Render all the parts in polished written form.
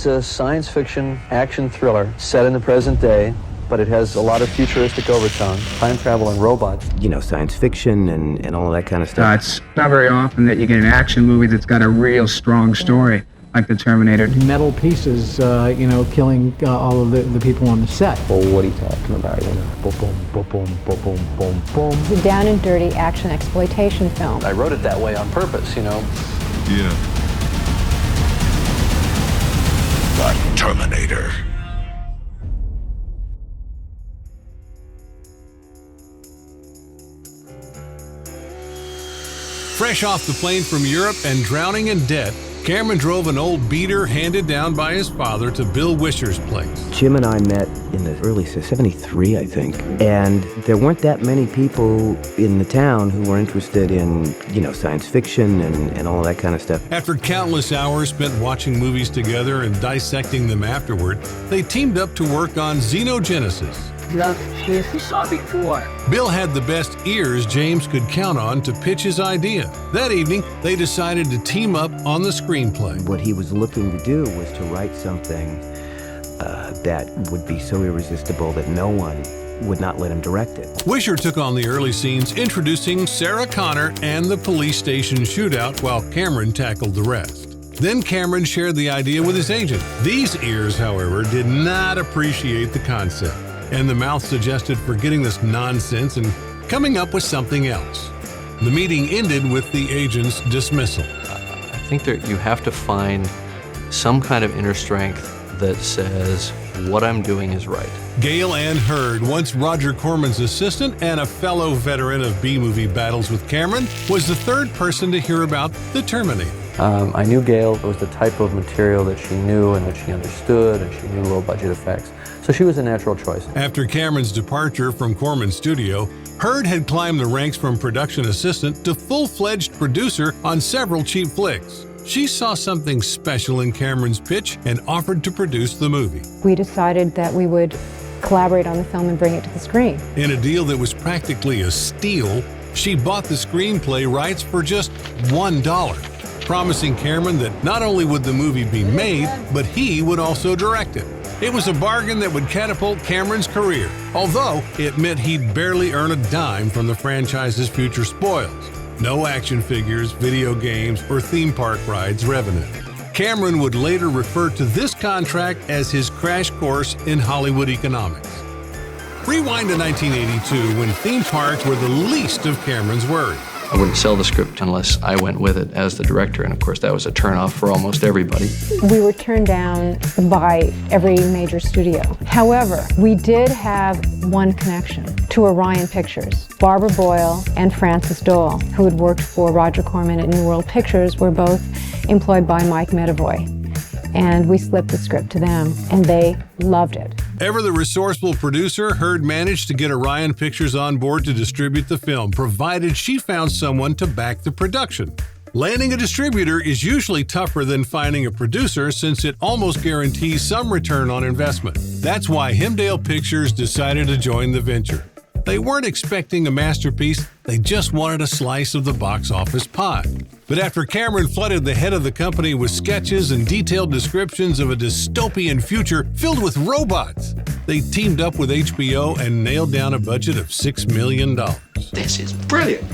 It's a science fiction action thriller set in the present day, but it has a lot of futuristic overtones, time travel and robots. You know, science fiction and all of that kind of stuff. It's not very often that you get an action movie that's got a real strong story, like the Terminator. Metal pieces, killing all of the people on the set. Well, what are you talking about? Boom, boom, boom, boom, boom, boom, boom, boom. It's a down and dirty action exploitation film. I wrote it that way on purpose, Yeah. The Terminator. Fresh off the plane from Europe and drowning in debt, Cameron drove an old beater handed down by his father to Bill Wisher's place. Jim and I met in the early 73, I think. And there weren't that many people in the town who were interested in, science fiction and all of that kind of stuff. After countless hours spent watching movies together and dissecting them afterward, they teamed up to work on Xenogenesis. Bill had the best ears James could count on to pitch his idea. That evening, they decided to team up on the screenplay. What he was looking to do was to write something that would be so irresistible that no one would not let him direct it. Wisher took on the early scenes, introducing Sarah Connor and the police station shootout, while Cameron tackled the rest. Then Cameron shared the idea with his agent. These ears, however, did not appreciate the concept, and the mouth suggested forgetting this nonsense and coming up with something else. The meeting ended with the agent's dismissal. I think that you have to find some kind of inner strength that says, what I'm doing is right. Gail Ann Hurd, once Roger Corman's assistant and a fellow veteran of B-movie battles with Cameron, was the third person to hear about the Terminator. I knew Gail was the type of material that she knew and that she understood, and she knew low-budget effects. So she was a natural choice. After Cameron's departure from Corman's studio, Hurd had climbed the ranks from production assistant to full-fledged producer on several cheap flicks. She saw something special in Cameron's pitch and offered to produce the movie. We decided that we would collaborate on the film and bring it to the screen. In a deal that was practically a steal, she bought the screenplay rights for just $1, promising Cameron that not only would the movie be made, but he would also direct it. It was a bargain that would catapult Cameron's career, although it meant he'd barely earn a dime from the franchise's future spoils. No action figures, video games, or theme park rides revenue. Cameron would later refer to this contract as his crash course in Hollywood economics. Rewind to 1982, when theme parks were the least of Cameron's worries. I wouldn't sell the script unless I went with it as the director, and of course that was a turnoff for almost everybody. We were turned down by every major studio. However, we did have one connection to Orion Pictures. Barbara Boyle and Francis Dole, who had worked for Roger Corman at New World Pictures, were both employed by Mike Medavoy. And we slipped the script to them, and they loved it. Ever the resourceful producer, Hurd managed to get Orion Pictures on board to distribute the film, provided she found someone to back the production. Landing a distributor is usually tougher than finding a producer, since it almost guarantees some return on investment. That's why Hemdale Pictures decided to join the venture. They weren't expecting a masterpiece, they just wanted a slice of the box office pie. But after Cameron flooded the head of the company with sketches and detailed descriptions of a dystopian future filled with robots, they teamed up with HBO and nailed down a budget of $6 million. This is brilliant.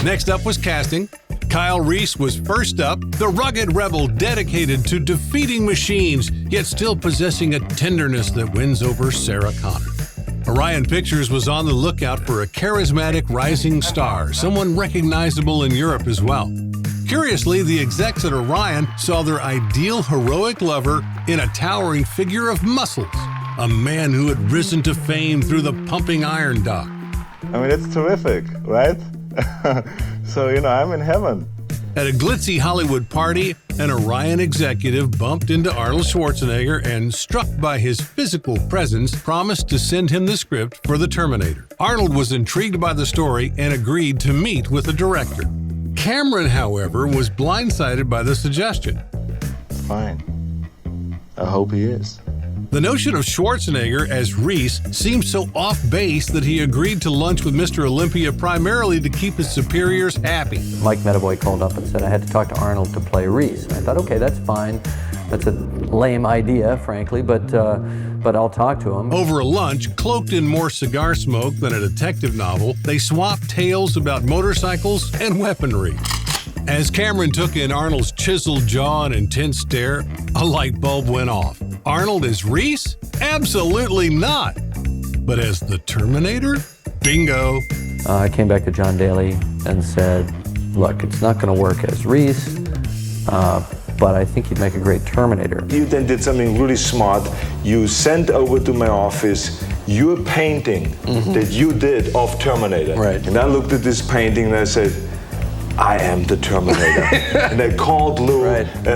Next up was casting. Kyle Reese was first up, the rugged rebel dedicated to defeating machines, yet still possessing a tenderness that wins over Sarah Connor. Orion Pictures was on the lookout for a charismatic rising star, someone recognizable in Europe as well. Curiously, the execs at Orion saw their ideal heroic lover in a towering figure of muscles, a man who had risen to fame through the pumping iron dock. I mean, it's terrific, right? So, I'm in heaven. At a glitzy Hollywood party, an Orion executive bumped into Arnold Schwarzenegger and, struck by his physical presence, promised to send him the script for the Terminator. Arnold was intrigued by the story and agreed to meet with the director. Cameron, however, was blindsided by the suggestion. Fine. I hope he is. The notion of Schwarzenegger as Reese seemed so off-base that he agreed to lunch with Mr. Olympia primarily to keep his superiors happy. Mike Medavoy called up and said I had to talk to Arnold to play Reese. And I thought, okay, that's fine. That's a lame idea, frankly, but I'll talk to him. Over a lunch, cloaked in more cigar smoke than a detective novel, they swapped tales about motorcycles and weaponry. As Cameron took in Arnold's chiseled jaw and intense stare, a light bulb went off. Arnold as Reese? Absolutely not. But as the Terminator? Bingo. I came back to John Daly and said, look, it's not going to work as Reese, but I think you'd make a great Terminator. You then did something really smart. You sent over to my office your painting that you did of Terminator. Right. And I looked at this painting and I said, I am the Terminator. And I called Lou,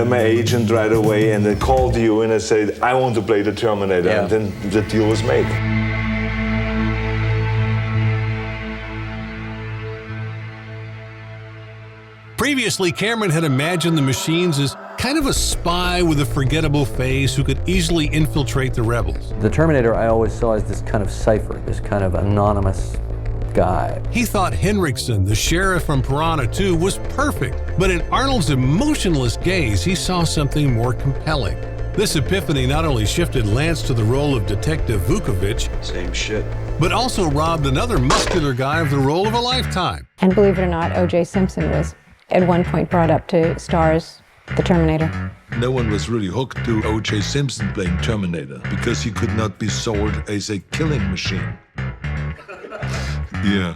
my agent, right away, and I called you and I said, I want to play the Terminator. Yeah. And then the deal was made. Previously, Cameron had imagined the machines as kind of a spy with a forgettable face who could easily infiltrate the rebels. The Terminator I always saw as this kind of cipher, this kind of anonymous guy. He thought Henriksen, the sheriff from Piranha 2, was perfect, but in Arnold's emotionless gaze, he saw something more compelling. This epiphany not only shifted Lance to the role of Detective Vukovich, Same shit. but also robbed another muscular guy of the role of a lifetime. And believe it or not, O.J. Simpson was at one point brought up to star as the Terminator. No one was really hooked to O.J. Simpson playing Terminator because he could not be sold as a killing machine. Yeah.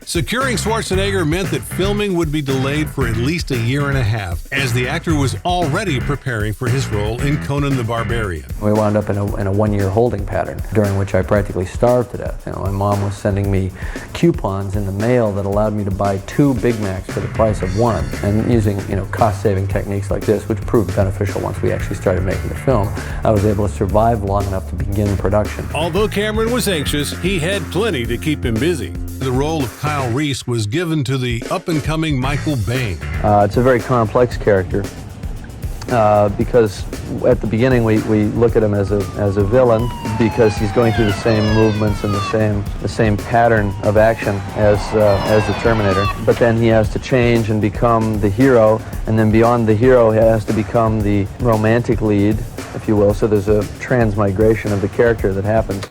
Securing Schwarzenegger meant that filming would be delayed for at least a year and a half, as the actor was already preparing for his role in Conan the Barbarian. We wound up in a one-year holding pattern, during which I practically starved to death. You know, my mom was sending me coupons in the mail that allowed me to buy 2 Big Macs for the price of 1. And using, cost-saving techniques like this, which proved beneficial once we actually started making the film, I was able to survive long enough to begin production. Although Cameron was anxious, he had plenty to keep him busy. The role of Kyle Reese was given to the up-and-coming Michael Biehn. It's a very complex character because at the beginning we look at him as a villain because he's going through the same movements and the same pattern of action as the Terminator. But then he has to change and become the hero, and then beyond the hero he has to become the romantic lead, if you will. So there's a transmigration of the character that happens.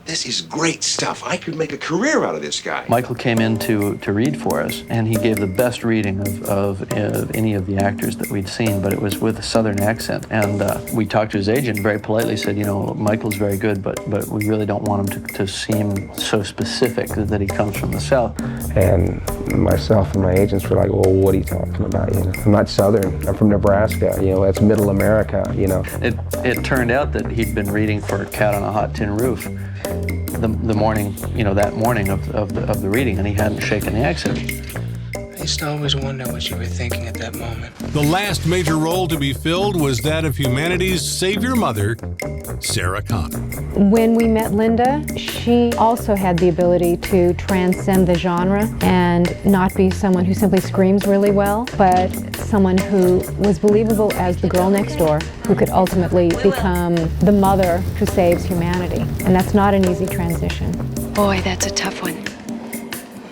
This is great stuff. I could make a career out of this guy. Michael came in to read for us, and he gave the best reading of any of the actors that we'd seen, but it was with a Southern accent. And we talked to his agent, very politely said, Michael's very good, but we really don't want him to seem so specific that he comes from the South. And myself and my agents were like, well, what are you talking about? I'm not Southern. I'm from Nebraska. That's middle America, It turned out that he'd been reading for Cat on a Hot Tin Roof the morning, that morning of the reading, and he hadn't shaken the accent. I used to always wonder what you were thinking at that moment. The last major role to be filled was that of humanity's savior mother, Sarah Connor. When we met Linda, she also had the ability to transcend the genre and not be someone who simply screams really well, but someone who was believable as the girl next door, who could ultimately become the mother who saves humanity. And that's not an easy transition. Boy, that's a tough one.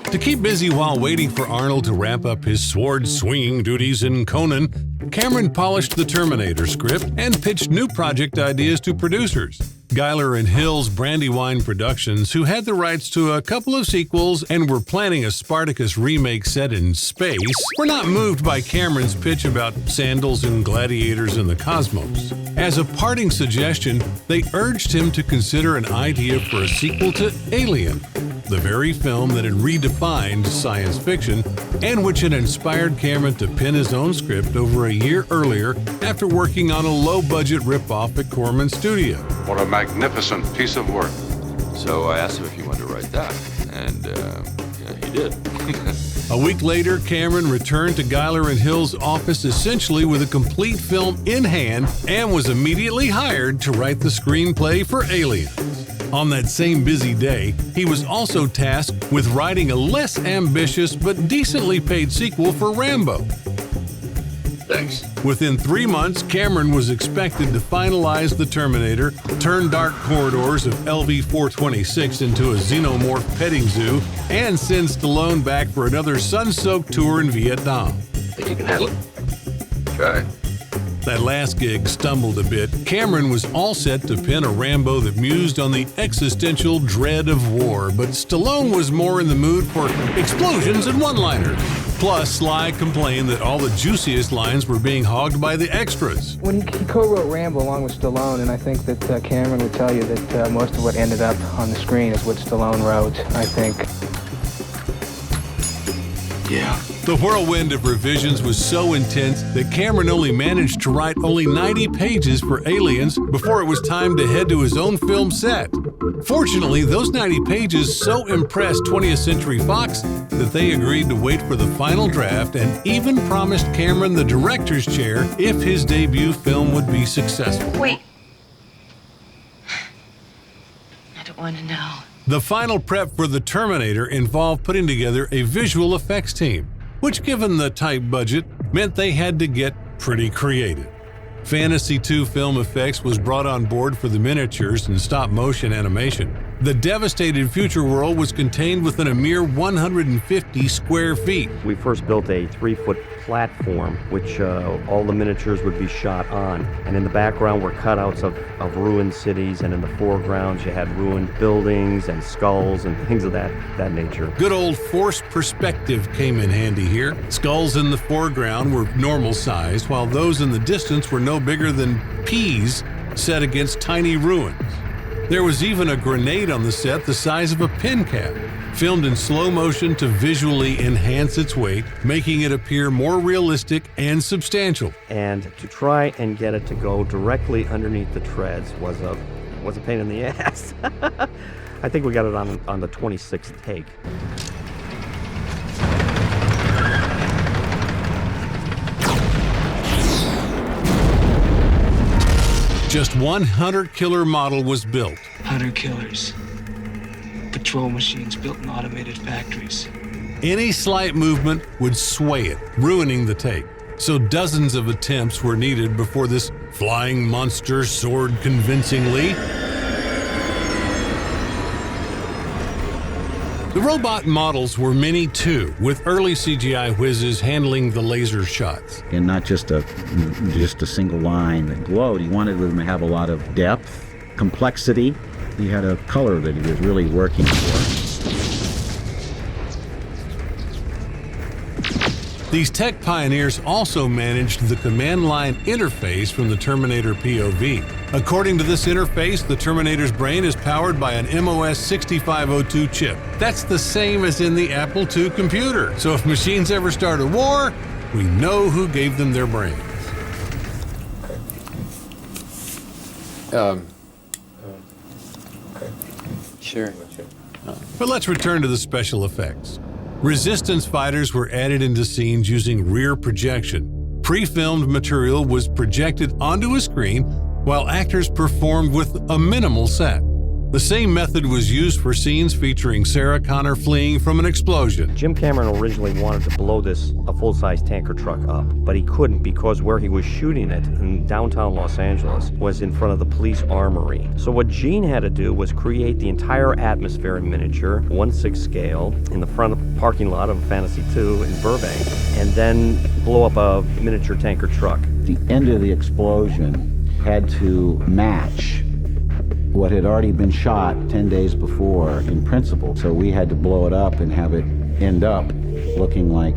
To keep busy while waiting for Arnold to wrap up his sword-swinging duties in Conan, Cameron polished the Terminator script and pitched new project ideas to producers. Geiler and Hill's Brandywine Productions, who had the rights to a couple of sequels and were planning a Spartacus remake set in space, were not moved by Cameron's pitch about sandals and gladiators in the cosmos. As a parting suggestion, they urged him to consider an idea for a sequel to Alien, the very film that had redefined science fiction and which had inspired Cameron to pen his own script over a year earlier after working on a low-budget ripoff at Corman Studio. What a magnificent piece of work. So I asked him if he wanted to write that, and yeah, he did. A week later, Cameron returned to Geiler and Hill's office essentially with a complete film in hand and was immediately hired to write the screenplay for Alien. On that same busy day, he was also tasked with writing a less ambitious but decently paid sequel for Rambo. Thanks. Within 3 months, Cameron was expected to finalize the Terminator, turn dark corridors of LV-426 into a xenomorph petting zoo, and send Stallone back for another sun-soaked tour in Vietnam. Think you can handle it? Try. That last gig stumbled a bit. Cameron was all set to pin a Rambo that mused on the existential dread of war, but Stallone was more in the mood for explosions and one-liners. Plus, Sly complained that all the juiciest lines were being hogged by the extras. When he co-wrote Rambo along with Stallone, and I think that Cameron would tell you that most of what ended up on the screen is what Stallone wrote, I think. Yeah. The whirlwind of revisions was so intense that Cameron only managed to write only 90 pages for Aliens before it was time to head to his own film set. Fortunately, those 90 pages so impressed 20th Century Fox that they agreed to wait for the final draft and even promised Cameron the director's chair if his debut film would be successful. Wait. I don't want to know. The final prep for The Terminator involved putting together a visual effects team, which, given the tight budget, meant they had to get pretty creative. Fantasy II Film Effects was brought on board for the miniatures and stop-motion animation. The devastated future world was contained within a mere 150 square feet. We first built a 3-foot platform, which all the miniatures would be shot on. And in the background were cutouts of ruined cities, and in the foreground you had ruined buildings and skulls and things of that nature. Good old forced perspective came in handy here. Skulls in the foreground were normal-sized, while those in the distance were no bigger than peas set against tiny ruins. There was even a grenade on the set the size of a pin cap, filmed in slow motion to visually enhance its weight, making it appear more realistic and substantial. And to try and get it to go directly underneath the treads was a pain in the ass. I think we got it on the 26th take. Just one hunter-killer model was built. Hunter-killers. Patrol machines built in automated factories. Any slight movement would sway it, ruining the take. So dozens of attempts were needed before this flying monster soared convincingly. The robot models were many too, with early CGI whizzes handling the laser shots. And not just a single line that glowed. He wanted them to have a lot of depth, complexity. He had a color that he was really working for. These tech pioneers also managed the command line interface from the Terminator POV. According to this interface, the Terminator's brain is powered by an MOS 6502 chip. That's the same as in the Apple II computer. So if machines ever start a war, we know who gave them their brains. Sure. But let's return to the special effects. Resistance fighters were added into scenes using rear projection. Pre-filmed material was projected onto a screen while actors performed with a minimal set. The same method was used for scenes featuring Sarah Connor fleeing from an explosion. Jim Cameron originally wanted to blow a full-size tanker truck up, but he couldn't because where he was shooting it in downtown Los Angeles was in front of the police armory. So what Gene had to do was create the entire atmosphere in miniature, 1/6 scale, in the front of the parking lot of Fantasy II in Burbank, and then blow up a miniature tanker truck. The end of the explosion had to match what had already been shot 10 days before in principle. So we had to blow it up and have it end up looking like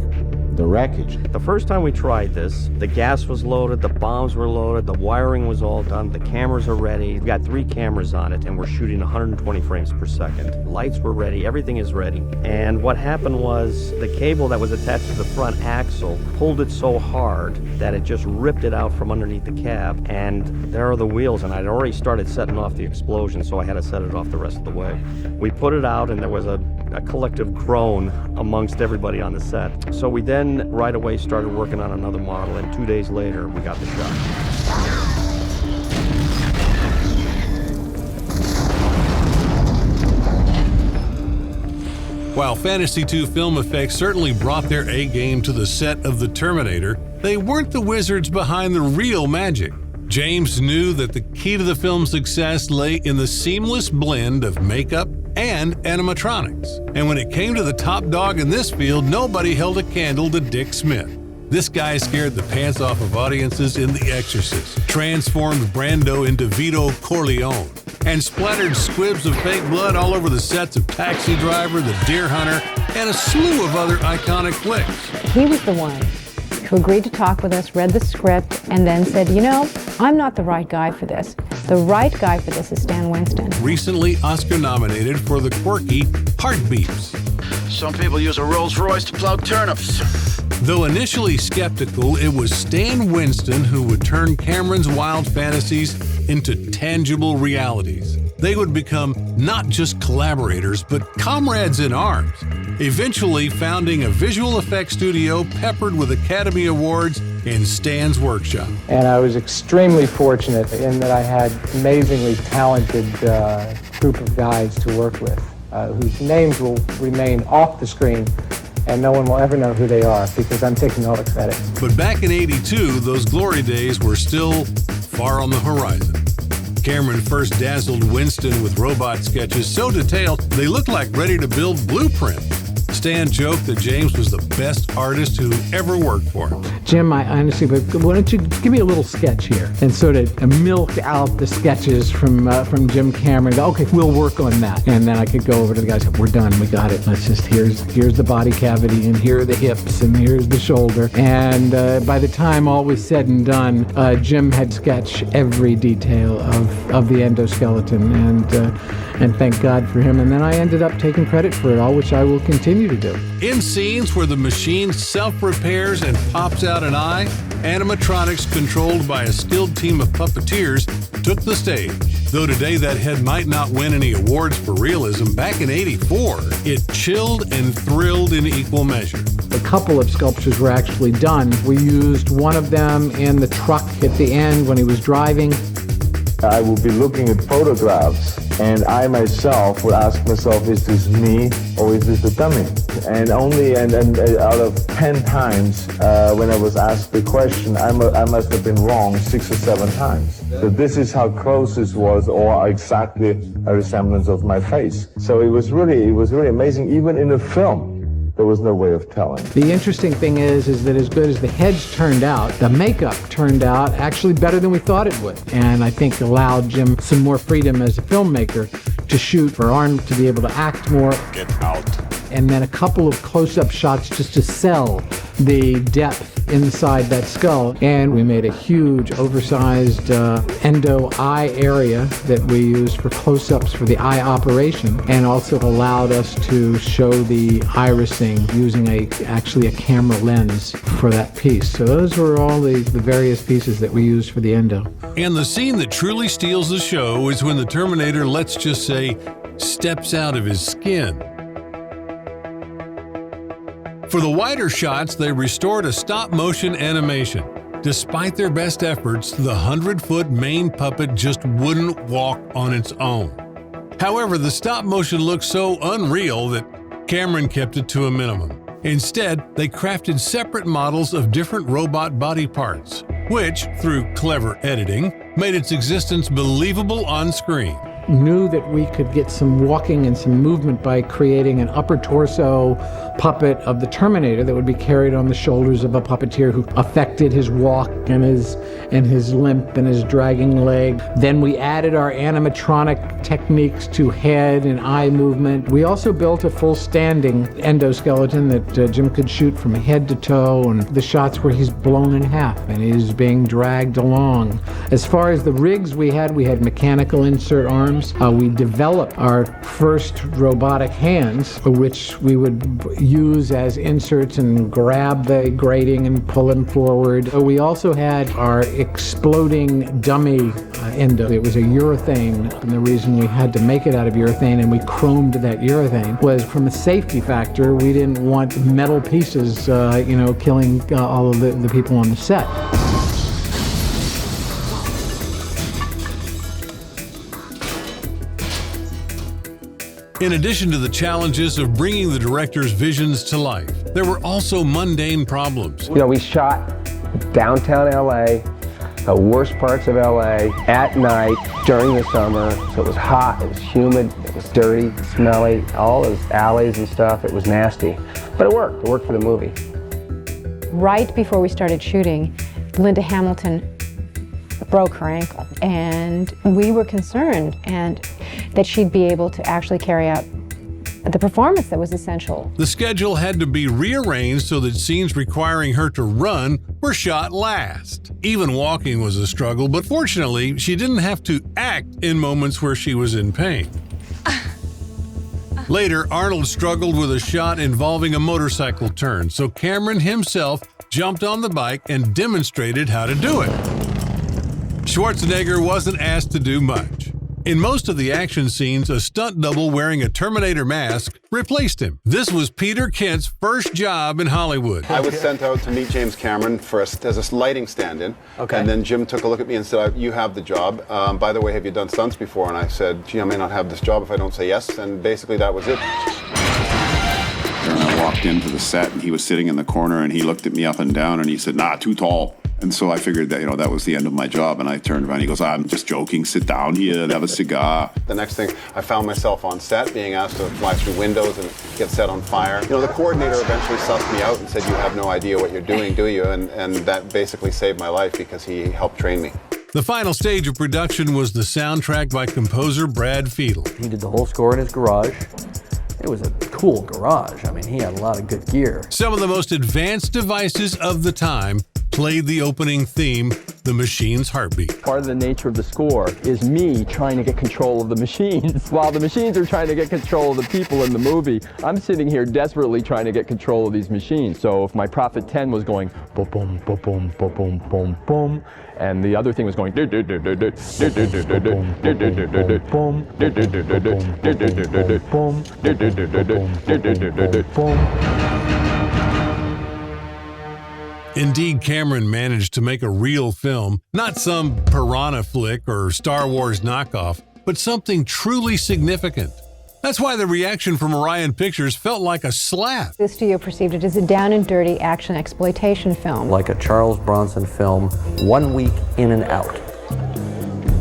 the wreckage. The first time we tried this, the gas was loaded, the bombs were loaded, the wiring was all done, the cameras are ready. We've got 3 cameras on it and we're shooting 120 frames per second. Lights were ready, everything is ready. And what happened was the cable that was attached to the front axle pulled it so hard that it just ripped it out from underneath the cab. And there are the wheels, and I'd already started setting off the explosion, so I had to set it off the rest of the way. We put it out and there was a collective groan amongst everybody on the set. So we then right away started working on another model, and 2 days later we got the shot. While Fantasy II Film Effects certainly brought their A-game to the set of The Terminator, they weren't the wizards behind the real magic. James knew that the key to the film's success lay in the seamless blend of makeup and animatronics. And when it came to the top dog in this field, nobody held a candle to Dick Smith. This guy scared the pants off of audiences in The Exorcist, transformed Brando into Vito Corleone, and splattered squibs of fake blood all over the sets of Taxi Driver, The Deer Hunter, and a slew of other iconic flicks. He was the one who agreed to talk with us, read the script, and then said, you know, I'm not the right guy for this. The right guy for this is Stan Winston. Recently Oscar nominated for the quirky Heartbeats. Some people use a Rolls Royce to plow turnips. Though initially skeptical, it was Stan Winston who would turn Cameron's wild fantasies into tangible realities. They would become not just collaborators, but comrades in arms, eventually founding a visual effects studio peppered with Academy Awards in Stan's workshop. And I was extremely fortunate in that I had amazingly talented group of guys to work with, whose names will remain off the screen, and no one will ever know who they are because I'm taking all the credit. But back in '82, those glory days were still far on the horizon. Cameron first dazzled Winston with robot sketches so detailed they looked like ready-to-build blueprints. Stan joked that James was the best artist who ever worked for him. Jim, I honestly, but why don't you give me a little sketch here and sort of milk out the sketches from Jim Cameron. Go, okay, we'll work on that, and then I could go over to the guys. We're done. We got it. Let's just here's the body cavity, and here are the hips, and here's the shoulder. And by the time all was said and done, Jim had sketched every detail of the endoskeleton, and thank God for him. And then I ended up taking credit for it all, which I will continue to do. In scenes where the machine self-repairs and pops out an eye, animatronics controlled by a skilled team of puppeteers took the stage. Though today that head might not win any awards for realism, back in '84, it chilled and thrilled in equal measure. A couple of sculptures were actually done. We used one of them in the truck at the end when he was driving. I would be looking at photographs, and I myself would ask myself, is this me or is this a dummy? And only and out of 10 times when I was asked the question, I must have been wrong 6 or 7 times. So this is how close this was, or exactly a resemblance of my face. So it was really amazing. Even in a film, there was no way of telling. The interesting thing is that as good as the heads turned out, the makeup turned out actually better than we thought it would. And I think allowed Jim some more freedom as a filmmaker to shoot, for Arnold to be able to act more. Get out. And then a couple of close-up shots just to sell the depth inside that skull. And we made a huge, oversized endo eye area that we used for close-ups for the eye operation, and also allowed us to show the irising using actually a camera lens for that piece. So those were all the various pieces that we used for the endo. And the scene that truly steals the show is when the Terminator, let's just say, steps out of his skin. For the wider shots, they restored a stop-motion animation. Despite their best efforts, the 100-foot main puppet just wouldn't walk on its own. However, the stop-motion looked so unreal that Cameron kept it to a minimum. Instead, they crafted separate models of different robot body parts, which, through clever editing, made its existence believable on screen. Knew that we could get some walking and some movement by creating an upper torso puppet of the Terminator that would be carried on the shoulders of a puppeteer who affected his walk and his limp and his dragging leg. Then we added our animatronic techniques to head and eye movement. We also built a full standing endoskeleton that Jim could shoot from head to toe, and the shots where he's blown in half and he's being dragged along. As far as the rigs we had mechanical insert arms. We developed our first robotic hands, which we would use as inserts and grab the grating and pull him forward. We also had our exploding dummy endo. It was a urethane, and the reason we had to make it out of urethane and we chromed that urethane was from a safety factor. We didn't want metal pieces, killing all of the people on the set. In addition to the challenges of bringing the director's visions to life, there were also mundane problems. We shot downtown LA, the worst parts of LA, at night, during the summer, so it was hot, it was humid, it was dirty, smelly, all those alleys and stuff, it was nasty. But it worked for the movie. Right before we started shooting, Linda Hamilton broke her ankle, and we were concerned that she'd be able to actually carry out the performance that was essential. The schedule had to be rearranged so that scenes requiring her to run were shot last. Even walking was a struggle, but fortunately, she didn't have to act in moments where she was in pain. Later, Arnold struggled with a shot involving a motorcycle turn, so Cameron himself jumped on the bike and demonstrated how to do it. Schwarzenegger wasn't asked to do much. In most of the action scenes, a stunt double wearing a Terminator mask replaced him. This was Peter Kent's first job in Hollywood. I was sent out to meet James Cameron as a lighting stand-in. Okay. And then Jim took a look at me and said, you have the job. By the way, have you done stunts before? And I said, gee, I may not have this job if I don't say yes. And basically that was it. And I walked into the set and he was sitting in the corner and he looked at me up and down and he said, nah, too tall. And so I figured that, that was the end of my job. And I turned around and he goes, I'm just joking, sit down here and have a cigar. The next thing, I found myself on set being asked to fly through windows and get set on fire. The coordinator eventually sussed me out and said, you have no idea what you're doing, do you? And that basically saved my life because he helped train me. The final stage of production was the soundtrack by composer Brad Fiedel. He did the whole score in his garage. It was a cool garage. I mean, he had a lot of good gear. Some of the most advanced devices of the time played the opening theme, The Machine's Heartbeat. Part of the nature of the score is me trying to get control of the machines. While the machines are trying to get control of the people in the movie, I'm sitting here desperately trying to get control of these machines. So if my Prophet 10 was going boom, boom, boom, boom, boom, boom, boom, boom, and the other thing was going Indeed, Cameron managed to make a real film, not some piranha flick or Star Wars knockoff, but something truly significant. That's why the reaction from Orion Pictures felt like a slap. The studio perceived it as a down and dirty action exploitation film. Like a Charles Bronson film, 1 week in and out.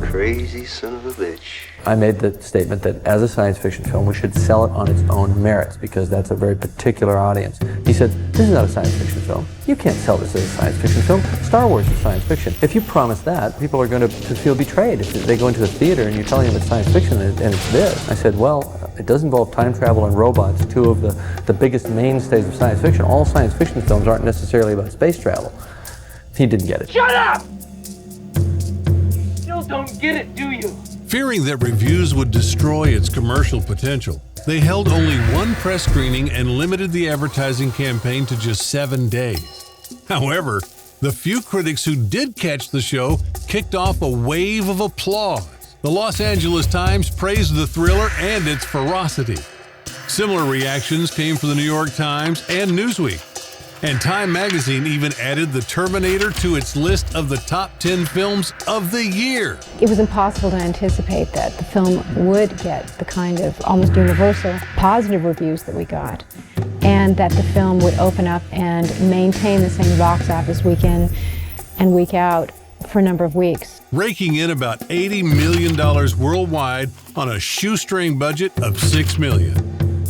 Crazy son of a bitch. I made the statement that as a science fiction film, we should sell it on its own merits because that's a very particular audience. He said, this is not a science fiction film. You can't sell this as a science fiction film. Star Wars is science fiction. If you promise that, people are going to feel betrayed. If they go into a theater and you're telling them it's science fiction and it's this. I said, well, it does involve time travel and robots, two of the biggest mainstays of science fiction. All science fiction films aren't necessarily about space travel. He didn't get it. Shut up! Still don't get it, do you? Fearing that reviews would destroy its commercial potential, they held only one press screening and limited the advertising campaign to just 7 days. However, the few critics who did catch the show kicked off a wave of applause. The Los Angeles Times praised the thriller and its ferocity. Similar reactions came from the New York Times and Newsweek. And Time magazine even added The Terminator to its list of the top 10 films of the year. It was impossible to anticipate that the film would get the kind of almost universal positive reviews that we got, and that the film would open up and maintain the same box office week in and week out for a number of weeks. Raking in about $80 million worldwide on a shoestring budget of $6 million.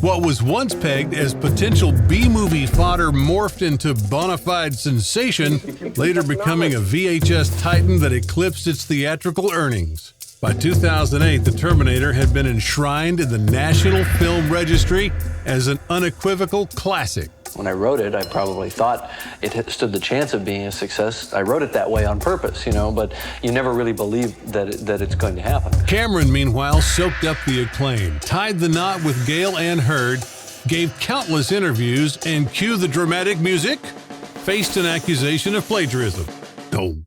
What was once pegged as potential B-movie fodder morphed into bona fide sensation, later becoming a VHS titan that eclipsed its theatrical earnings. By 2008, The Terminator had been enshrined in the National Film Registry as an unequivocal classic. When I wrote it, I probably thought it had stood the chance of being a success. I wrote it that way on purpose, but you never really believe that it's going to happen. Cameron, meanwhile, soaked up the acclaim, tied the knot with Gale Ann Hurd, gave countless interviews, and cue the dramatic music, faced an accusation of plagiarism. Oh,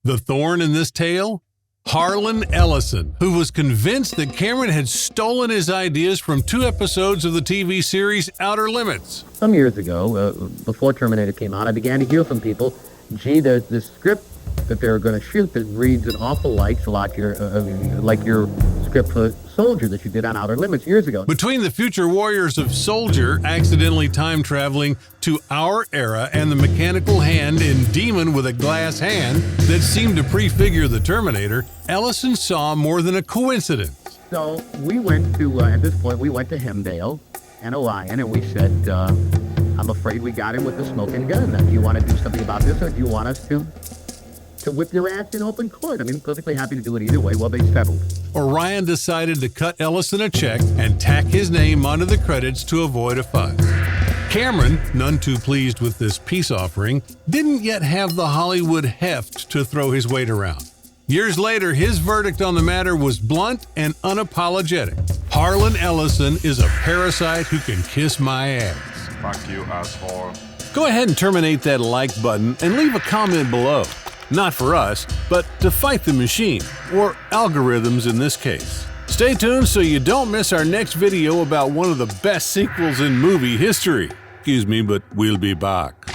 the thorn in this tale? Harlan Ellison, who was convinced that Cameron had stolen his ideas from 2 episodes of the TV series Outer Limits. Some years ago, before Terminator came out, I began to hear from people, gee, there's this script that they're going to shoot that reads an awful lot like your script for Soldier that you did on Outer Limits years ago. Between the future warriors of Soldier accidentally time-traveling to our era and the mechanical hand in Demon with a glass hand that seemed to prefigure the Terminator, Ellison saw more than a coincidence. So we went to, at this point, we went to Hemdale and Orion, and we said, I'm afraid we got him with the smoking gun. Now, do you want to do something about this, or do you want us to whip your ass in open court? I mean, perfectly happy to do it either way. Well, they settled. Orion decided to cut Ellison a check and tack his name onto the credits to avoid a fuss. Cameron, none too pleased with this peace offering, didn't yet have the Hollywood heft to throw his weight around. Years later, his verdict on the matter was blunt and unapologetic. Harlan Ellison is a parasite who can kiss my ass. Fuck you, asshole. Go ahead and terminate that like button and leave a comment below. Not for us, but to fight the machine, or algorithms in this case. Stay tuned so you don't miss our next video about one of the best sequels in movie history. Excuse me, but we'll be back.